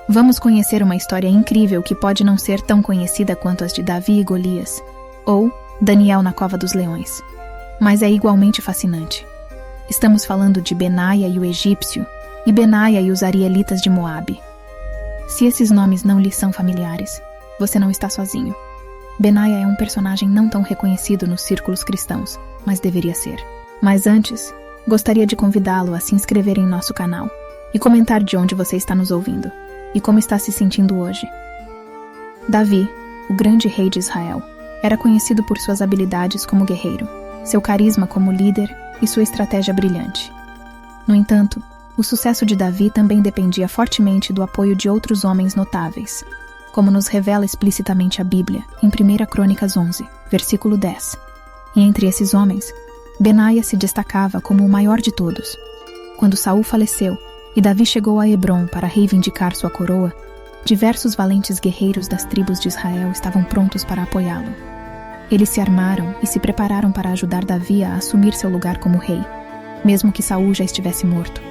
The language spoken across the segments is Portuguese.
Vamos conhecer uma história incrível que pode não ser tão conhecida quanto as de Davi e Golias, ou Daniel na Cova dos Leões, mas é igualmente fascinante. Estamos falando de Benaia e o egípcio, e Benaia e os arielitas de Moabe. Se esses nomes não lhe são familiares, você não está sozinho. Benaia é um personagem não tão reconhecido nos círculos cristãos, mas deveria ser. Mas antes, gostaria de convidá-lo a se inscrever em nosso canal e comentar de onde você está nos ouvindo e como está se sentindo hoje. Davi, o grande rei de Israel, era conhecido por suas habilidades como guerreiro, seu carisma como líder e sua estratégia brilhante. No entanto, o sucesso de Davi também dependia fortemente do apoio de outros homens notáveis, como nos revela explicitamente a Bíblia em 1 Crônicas 11, versículo 10. E entre esses homens, Benaia se destacava como o maior de todos. Quando Saul faleceu e Davi chegou a Hebrom para reivindicar sua coroa, diversos valentes guerreiros das tribos de Israel estavam prontos para apoiá-lo. Eles se armaram e se prepararam para ajudar Davi a assumir seu lugar como rei, mesmo que Saul já estivesse morto.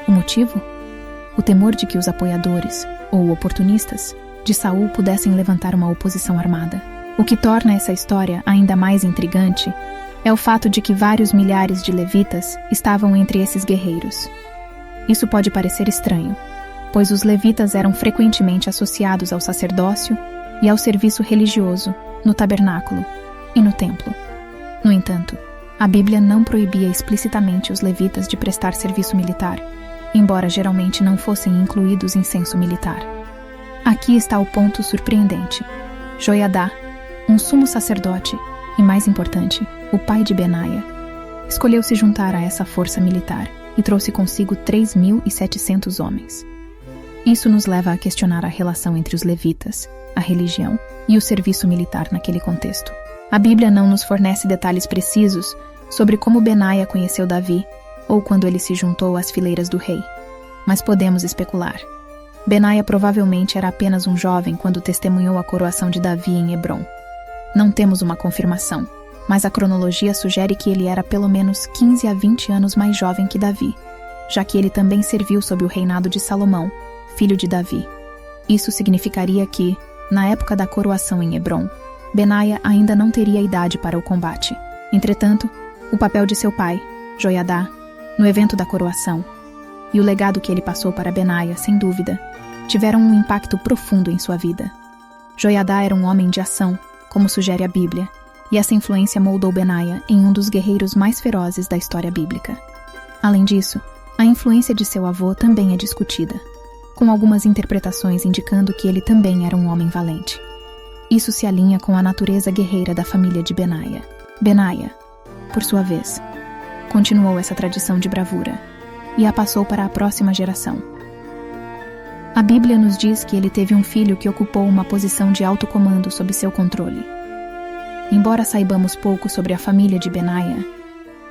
O motivo? O temor de que os apoiadores, ou oportunistas, de Saul pudessem levantar uma oposição armada. O que torna essa história ainda mais intrigante é o fato de que vários milhares de levitas estavam entre esses guerreiros. Isso pode parecer estranho, pois os levitas eram frequentemente associados ao sacerdócio e ao serviço religioso no tabernáculo e no templo. No entanto, a Bíblia não proibia explicitamente os levitas de prestar serviço militar, embora geralmente não fossem incluídos em censo militar. Aqui está o ponto surpreendente. Joiadá, um sumo sacerdote e, mais importante, o pai de Benaia, escolheu se juntar a essa força militar e trouxe consigo 3.700 homens. Isso nos leva a questionar a relação entre os levitas, a religião e o serviço militar naquele contexto. A Bíblia não nos fornece detalhes precisos sobre como Benaia conheceu Davi ou quando ele se juntou às fileiras do rei, mas podemos especular. Benaia provavelmente era apenas um jovem quando testemunhou a coroação de Davi em Hebrom. Não temos uma confirmação, mas a cronologia sugere que ele era pelo menos 15 a 20 anos mais jovem que Davi, já que ele também serviu sob o reinado de Salomão, filho de Davi. Isso significaria que, na época da coroação em Hebrom, Benaia ainda não teria idade para o combate. Entretanto, o papel de seu pai, Joiadá, no evento da coroação, e o legado que ele passou para Benaia, sem dúvida, tiveram um impacto profundo em sua vida. Joiadá era um homem de ação, como sugere a Bíblia, e essa influência moldou Benaia em um dos guerreiros mais ferozes da história bíblica. Além disso, a influência de seu avô também é discutida, com algumas interpretações indicando que ele também era um homem valente. Isso se alinha com a natureza guerreira da família de Benaia. Benaia, por sua vez, continuou essa tradição de bravura e a passou para a próxima geração. A Bíblia nos diz que ele teve um filho que ocupou uma posição de alto comando sob seu controle. Embora saibamos pouco sobre a família de Benaia,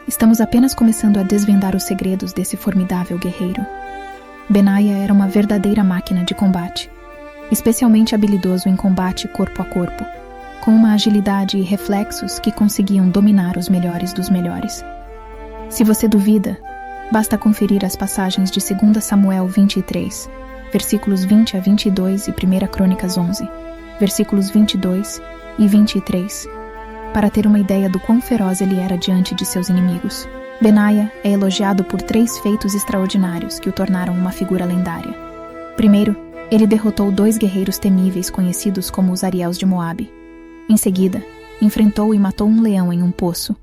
estamos apenas começando a desvendar os segredos desse formidável guerreiro. Benaia era uma verdadeira máquina de combate, especialmente habilidoso em combate corpo a corpo, com uma agilidade e reflexos que conseguiam dominar os melhores dos melhores. Se você duvida, basta conferir as passagens de 2 Samuel 23, versículos 20 a 22 e 1 Crônicas 11, versículos 22 e 23, para ter uma ideia do quão feroz ele era diante de seus inimigos. Benaia é elogiado por 3 feitos extraordinários que o tornaram uma figura lendária. Primeiro, ele derrotou 2 guerreiros temíveis conhecidos como os Ariels de Moabe. Em seguida, enfrentou e matou um leão em um poço,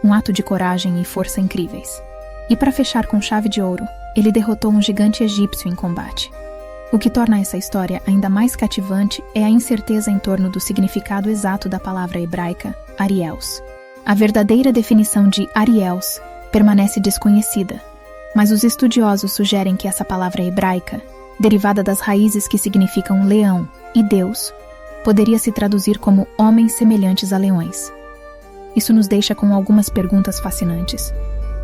um ato de coragem e força incríveis. E para fechar com chave de ouro, ele derrotou um gigante egípcio em combate. O que torna essa história ainda mais cativante é a incerteza em torno do significado exato da palavra hebraica Ariels. A verdadeira definição de Ariels permanece desconhecida, mas os estudiosos sugerem que essa palavra hebraica, derivada das raízes que significam leão e Deus, poderia se traduzir como homens semelhantes a leões. Isso nos deixa com algumas perguntas fascinantes.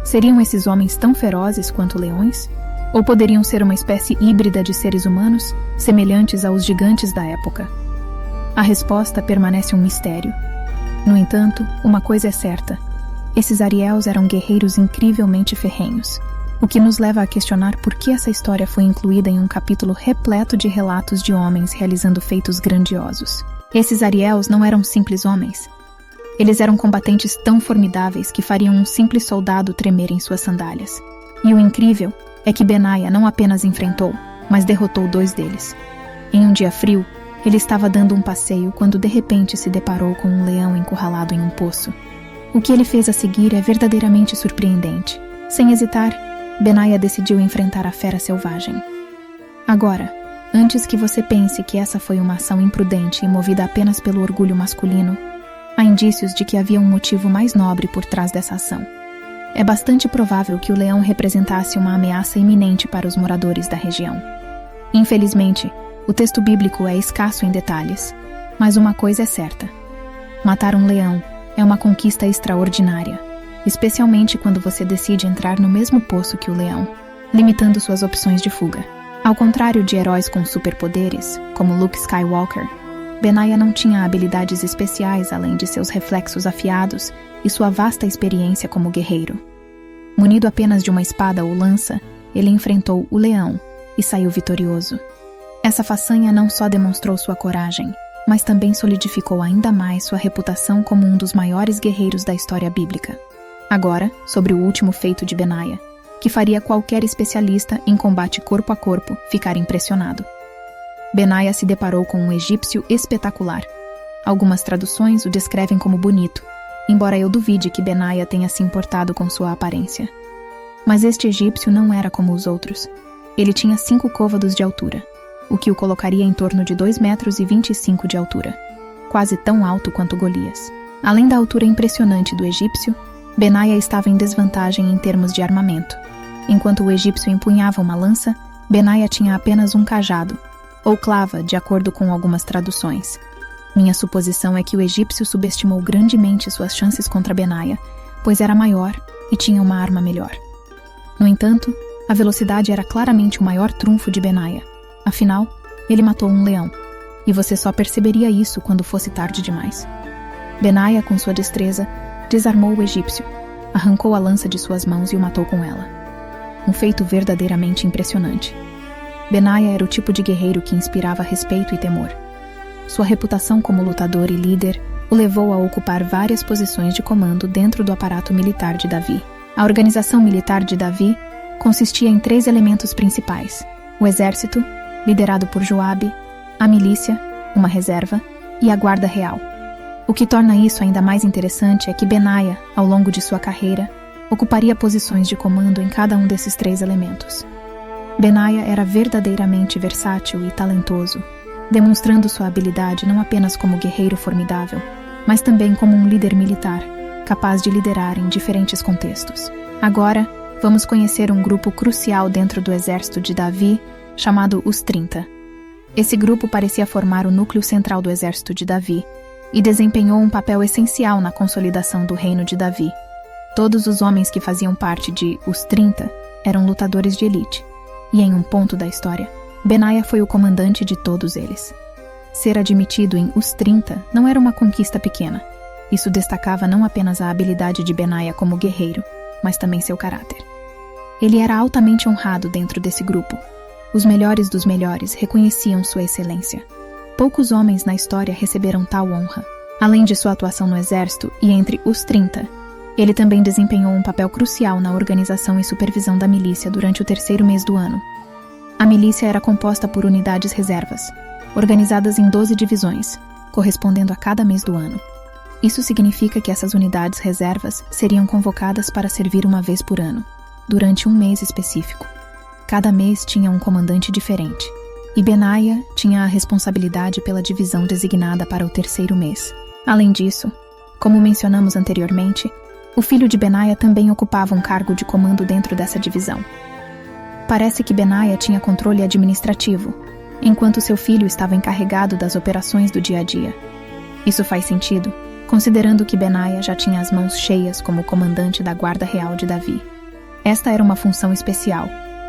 Seriam esses homens tão ferozes quanto leões? Ou poderiam ser uma espécie híbrida de seres humanos, semelhantes aos gigantes da época? A resposta permanece um mistério. No entanto, uma coisa é certa: esses Ariels eram guerreiros incrivelmente ferrenhos. O que nos leva a questionar por que essa história foi incluída em um capítulo repleto de relatos de homens realizando feitos grandiosos. Esses Ariels não eram simples homens. Eles eram combatentes tão formidáveis que fariam um simples soldado tremer em suas sandálias. E o incrível é que Benaia não apenas enfrentou, mas derrotou 2 deles. Em um dia frio, ele estava dando um passeio quando de repente se deparou com um leão encurralado em um poço. O que ele fez a seguir é verdadeiramente surpreendente. Sem hesitar, Benaia decidiu enfrentar a fera selvagem. Agora, antes que você pense que essa foi uma ação imprudente e movida apenas pelo orgulho masculino, há indícios de que havia um motivo mais nobre por trás dessa ação. É bastante provável que o leão representasse uma ameaça iminente para os moradores da região. Infelizmente, o texto bíblico é escasso em detalhes, mas uma coisa é certa: matar um leão é uma conquista extraordinária, especialmente quando você decide entrar no mesmo poço que o leão, limitando suas opções de fuga. Ao contrário de heróis com superpoderes, como Luke Skywalker, Benaia não tinha habilidades especiais além de seus reflexos afiados e sua vasta experiência como guerreiro. Munido apenas de uma espada ou lança, ele enfrentou o leão e saiu vitorioso. Essa façanha não só demonstrou sua coragem, mas também solidificou ainda mais sua reputação como um dos maiores guerreiros da história bíblica. Agora, sobre o último feito de Benaia, que faria qualquer especialista em combate corpo a corpo ficar impressionado. Benaia se deparou com um egípcio espetacular. Algumas traduções o descrevem como bonito, embora eu duvide que Benaia tenha se importado com sua aparência. Mas este egípcio não era como os outros. Ele tinha 5 côvados de altura, o que o colocaria em torno de 2,25 metros de altura, quase tão alto quanto Golias. Além da altura impressionante do egípcio, Benaia estava em desvantagem em termos de armamento. Enquanto o egípcio empunhava uma lança, Benaia tinha apenas um cajado, ou clava, de acordo com algumas traduções. Minha suposição é que o egípcio subestimou grandemente suas chances contra Benaia, pois era maior e tinha uma arma melhor. No entanto, a velocidade era claramente o maior trunfo de Benaia. Afinal, ele matou um leão, e você só perceberia isso quando fosse tarde demais. Benaia, com sua destreza, desarmou o egípcio, arrancou a lança de suas mãos e o matou com ela. Um feito verdadeiramente impressionante. Benaia era o tipo de guerreiro que inspirava respeito e temor. Sua reputação como lutador e líder o levou a ocupar várias posições de comando dentro do aparato militar de Davi. A organização militar de Davi consistia em 3 elementos principais: o exército, liderado por Joabe, a milícia, uma reserva, e a guarda real. O que torna isso ainda mais interessante é que Benaia, ao longo de sua carreira, ocuparia posições de comando em cada um desses 3 elementos. Benaia era verdadeiramente versátil e talentoso, demonstrando sua habilidade não apenas como guerreiro formidável, mas também como um líder militar, capaz de liderar em diferentes contextos. Agora, vamos conhecer um grupo crucial dentro do exército de Davi, chamado os 30. Esse grupo parecia formar o núcleo central do exército de Davi e desempenhou um papel essencial na consolidação do reino de Davi. Todos os homens que faziam parte de os 30 eram lutadores de elite, e em um ponto da história, Benaia foi o comandante de todos eles. Ser admitido em os 30 não era uma conquista pequena. Isso destacava não apenas a habilidade de Benaia como guerreiro, mas também seu caráter. Ele era altamente honrado dentro desse grupo. Os melhores dos melhores reconheciam sua excelência. Poucos homens na história receberam tal honra. Além de sua atuação no exército e entre os 30, ele também desempenhou um papel crucial na organização e supervisão da milícia durante o 3º mês do ano. A milícia era composta por unidades reservas, organizadas em 12 divisões, correspondendo a cada mês do ano. Isso significa que essas unidades reservas seriam convocadas para servir uma vez por ano, durante um mês específico. Cada mês tinha um comandante diferente, e Benaia tinha a responsabilidade pela divisão designada para o 3º mês. Além disso, como mencionamos anteriormente, o filho de Benaia também ocupava um cargo de comando dentro dessa divisão. Parece que Benaia tinha controle administrativo, enquanto seu filho estava encarregado das operações do dia a dia. Isso faz sentido, considerando que Benaia já tinha as mãos cheias como comandante da Guarda Real de Davi. Esta era uma função especial,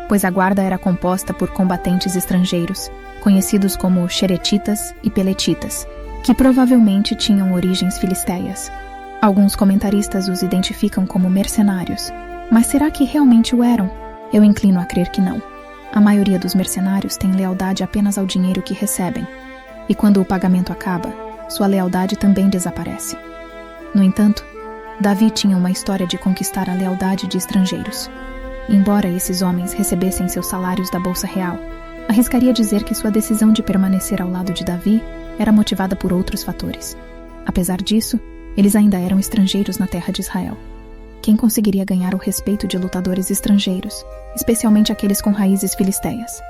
pois a guarda era composta por combatentes estrangeiros, conhecidos como xeretitas e peletitas, que provavelmente tinham origens filisteias. Alguns comentaristas os identificam como mercenários, mas será que realmente o eram? Eu inclino a crer que não. A maioria dos mercenários tem lealdade apenas ao dinheiro que recebem, e quando o pagamento acaba, sua lealdade também desaparece. No entanto, Davi tinha uma história de conquistar a lealdade de estrangeiros. Embora esses homens recebessem seus salários da Bolsa Real, arriscaria dizer que sua decisão de permanecer ao lado de Davi era motivada por outros fatores. Apesar disso, eles ainda eram estrangeiros na terra de Israel. Quem conseguiria ganhar o respeito de lutadores estrangeiros, especialmente aqueles com raízes filisteias?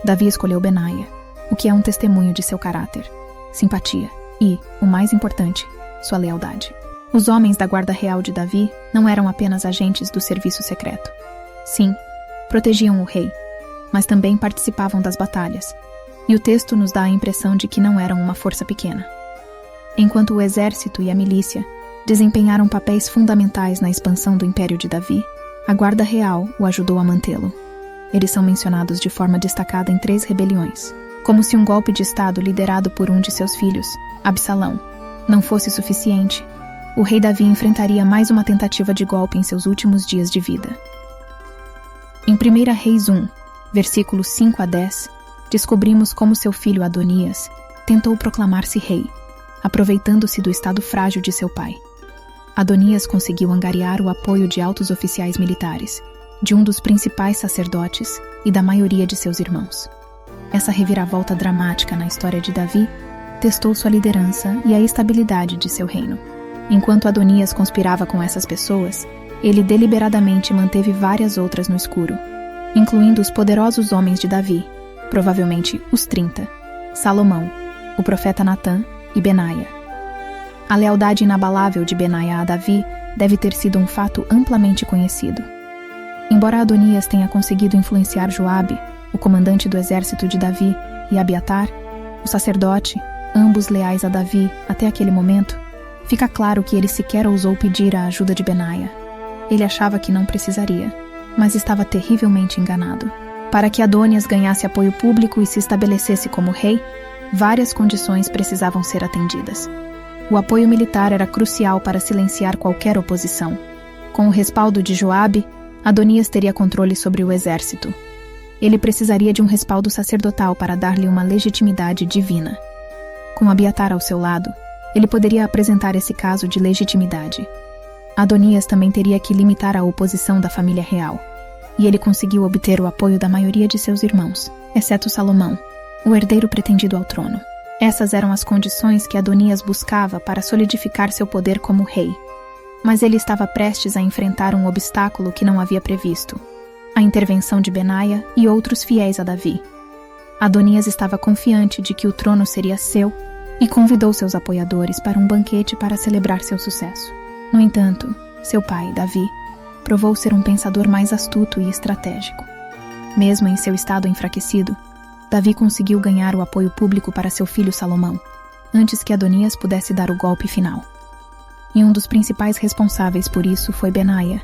Davi escolheu Benaia, o que é um testemunho de seu caráter, simpatia e, o mais importante, sua lealdade. Os homens da guarda real de Davi não eram apenas agentes do serviço secreto. Sim, protegiam o rei, mas também participavam das batalhas, e o texto nos dá a impressão de que não eram uma força pequena. Enquanto o exército e a milícia desempenharam papéis fundamentais na expansão do império de Davi, a guarda real o ajudou a mantê-lo. Eles são mencionados de forma destacada em 3 rebeliões, como se um golpe de estado liderado por um de seus filhos, Absalão, não fosse suficiente. O rei Davi enfrentaria mais uma tentativa de golpe em seus últimos dias de vida. Em 1 Reis 1, versículos 5 a 10, descobrimos como seu filho Adonias tentou proclamar-se rei, aproveitando-se do estado frágil de seu pai. Adonias conseguiu angariar o apoio de altos oficiais militares, de um dos principais sacerdotes e da maioria de seus irmãos. Essa reviravolta dramática na história de Davi testou sua liderança e a estabilidade de seu reino. Enquanto Adonias conspirava com essas pessoas, ele deliberadamente manteve várias outras no escuro, incluindo os poderosos homens de Davi, provavelmente os 30, Salomão, o profeta Natã e Benaia. A lealdade inabalável de Benaia a Davi deve ter sido um fato amplamente conhecido. Embora Adonias tenha conseguido influenciar Joabe, o comandante do exército de Davi, e Abiatar, o sacerdote, ambos leais a Davi até aquele momento, fica claro que ele sequer ousou pedir a ajuda de Benaia. Ele achava que não precisaria, mas estava terrivelmente enganado. Para que Adonias ganhasse apoio público e se estabelecesse como rei, várias condições precisavam ser atendidas. O apoio militar era crucial para silenciar qualquer oposição. Com o respaldo de Joabe, Adonias teria controle sobre o exército. Ele precisaria de um respaldo sacerdotal para dar-lhe uma legitimidade divina. Com Abiatar ao seu lado, ele poderia apresentar esse caso de legitimidade. Adonias também teria que limitar a oposição da família real, e ele conseguiu obter o apoio da maioria de seus irmãos, exceto Salomão, o herdeiro pretendido ao trono. Essas eram as condições que Adonias buscava para solidificar seu poder como rei. Mas ele estava prestes a enfrentar um obstáculo que não havia previsto: a intervenção de Benaia e outros fiéis a Davi. Adonias estava confiante de que o trono seria seu e convidou seus apoiadores para um banquete para celebrar seu sucesso. No entanto, seu pai, Davi, provou ser um pensador mais astuto e estratégico. Mesmo em seu estado enfraquecido, Davi conseguiu ganhar o apoio público para seu filho Salomão, antes que Adonias pudesse dar o golpe final. E um dos principais responsáveis por isso foi Benaia.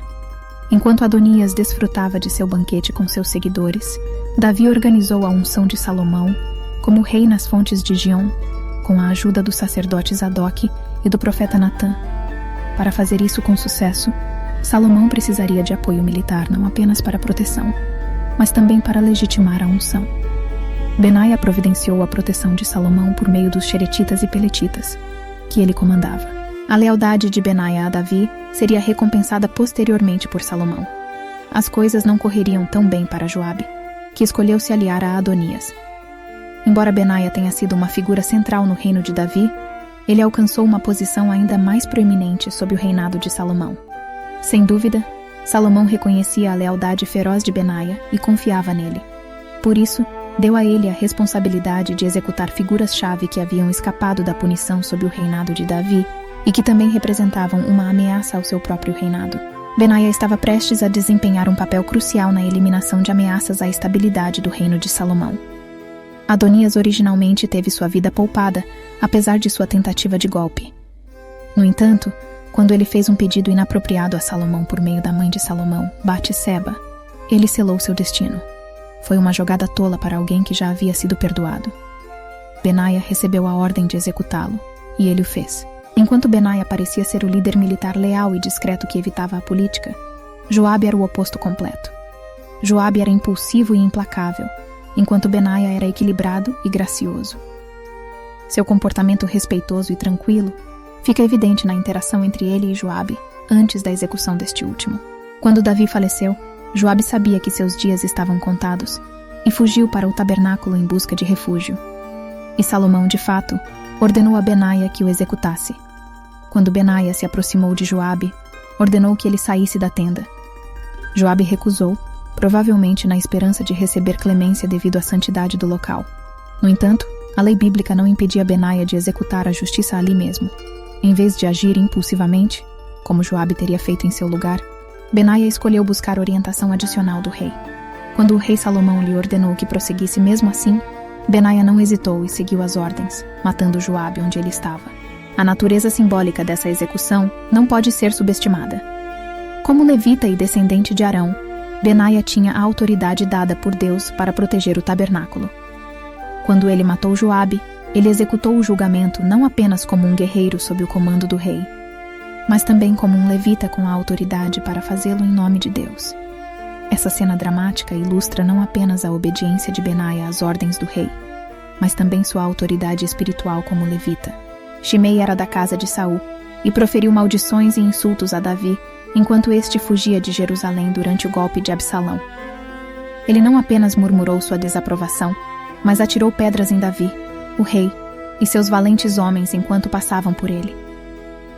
Enquanto Adonias desfrutava de seu banquete com seus seguidores, Davi organizou a unção de Salomão como rei nas fontes de Gion, com a ajuda do sacerdote Zadok e do profeta Natã. Para fazer isso com sucesso, Salomão precisaria de apoio militar não apenas para proteção, mas também para legitimar a unção. Benaia providenciou a proteção de Salomão por meio dos xeretitas e peletitas, que ele comandava. A lealdade de Benaia a Davi seria recompensada posteriormente por Salomão. As coisas não correriam tão bem para Joabe, que escolheu se aliar a Adonias. Embora Benaia tenha sido uma figura central no reino de Davi, ele alcançou uma posição ainda mais proeminente sob o reinado de Salomão. Sem dúvida, Salomão reconhecia a lealdade feroz de Benaia e confiava nele. Por isso, deu a ele a responsabilidade de executar figuras-chave que haviam escapado da punição sob o reinado de Davi e que também representavam uma ameaça ao seu próprio reinado. Benaia estava prestes a desempenhar um papel crucial na eliminação de ameaças à estabilidade do reino de Salomão. Adonias originalmente teve sua vida poupada, apesar de sua tentativa de golpe. No entanto, quando ele fez um pedido inapropriado a Salomão por meio da mãe de Salomão, Batseba, ele selou seu destino. Foi uma jogada tola para alguém que já havia sido perdoado. Benaia recebeu a ordem de executá-lo, e ele o fez. Enquanto Benaia parecia ser o líder militar leal e discreto que evitava a política, Joabe era o oposto completo. Joabe era impulsivo e implacável, enquanto Benaia era equilibrado e gracioso. Seu comportamento respeitoso e tranquilo fica evidente na interação entre ele e Joabe, antes da execução deste último. Quando Davi faleceu, Joabe sabia que seus dias estavam contados e fugiu para o tabernáculo em busca de refúgio. E Salomão, de fato, ordenou a Benaia que o executasse. Quando Benaia se aproximou de Joabe, ordenou que ele saísse da tenda. Joabe recusou, provavelmente na esperança de receber clemência devido à santidade do local. No entanto, a lei bíblica não impedia Benaia de executar a justiça ali mesmo. Em vez de agir impulsivamente, como Joabe teria feito em seu lugar, Benaia escolheu buscar orientação adicional do rei. Quando o rei Salomão lhe ordenou que prosseguisse mesmo assim, Benaia não hesitou e seguiu as ordens, matando Joabe onde ele estava. A natureza simbólica dessa execução não pode ser subestimada. Como levita e descendente de Arão, Benaia tinha a autoridade dada por Deus para proteger o tabernáculo. Quando ele matou Joabe, ele executou o julgamento não apenas como um guerreiro sob o comando do rei, mas também como um levita com a autoridade para fazê-lo em nome de Deus. Essa cena dramática ilustra não apenas a obediência de Benaia às ordens do rei, mas também sua autoridade espiritual como levita. Shimei era da casa de Saul e proferiu maldições e insultos a Davi enquanto este fugia de Jerusalém durante o golpe de Absalão. Ele não apenas murmurou sua desaprovação, mas atirou pedras em Davi, o rei, e seus valentes homens enquanto passavam por ele.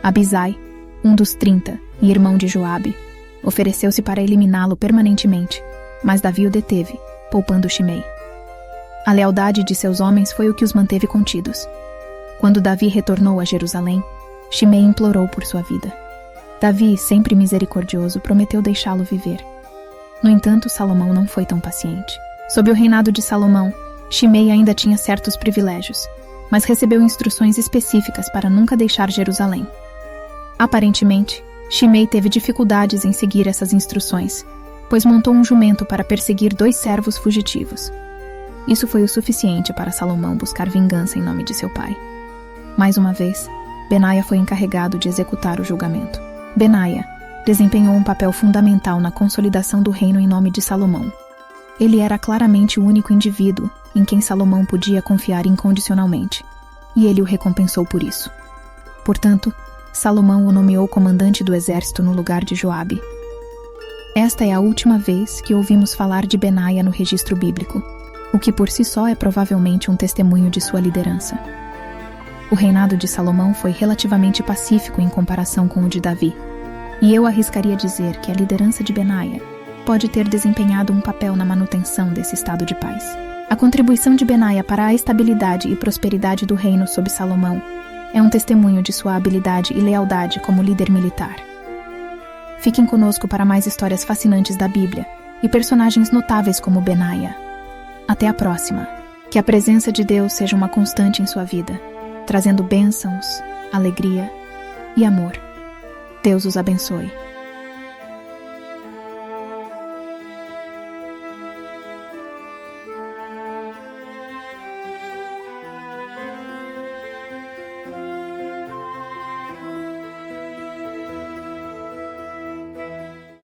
Abisai, um dos 30 e irmão de Joabe, ofereceu-se para eliminá-lo permanentemente, mas Davi o deteve, poupando Shimei. A lealdade de seus homens foi o que os manteve contidos. Quando Davi retornou a Jerusalém, Shimei implorou por sua vida. Davi, sempre misericordioso, prometeu deixá-lo viver. No entanto, Salomão não foi tão paciente. Sob o reinado de Salomão, Shimei ainda tinha certos privilégios, mas recebeu instruções específicas para nunca deixar Jerusalém. Aparentemente, Shimei teve dificuldades em seguir essas instruções, pois montou um jumento para perseguir 2 servos fugitivos. Isso foi o suficiente para Salomão buscar vingança em nome de seu pai. Mais uma vez, Benaia foi encarregado de executar o julgamento. Benaia desempenhou um papel fundamental na consolidação do reino em nome de Salomão. Ele era claramente o único indivíduo em quem Salomão podia confiar incondicionalmente, e ele o recompensou por isso. Portanto, Salomão o nomeou comandante do exército no lugar de Joabe. Esta é a última vez que ouvimos falar de Benaia no registro bíblico, o que por si só é provavelmente um testemunho de sua liderança. O reinado de Salomão foi relativamente pacífico em comparação com o de Davi, e eu arriscaria dizer que a liderança de Benaia pode ter desempenhado um papel na manutenção desse estado de paz. A contribuição de Benaia para a estabilidade e prosperidade do reino sob Salomão é um testemunho de sua habilidade e lealdade como líder militar. Fiquem conosco para mais histórias fascinantes da Bíblia e personagens notáveis como Benaia. Até a próxima. Que a presença de Deus seja uma constante em sua vida, trazendo bênçãos, alegria e amor. Deus os abençoe.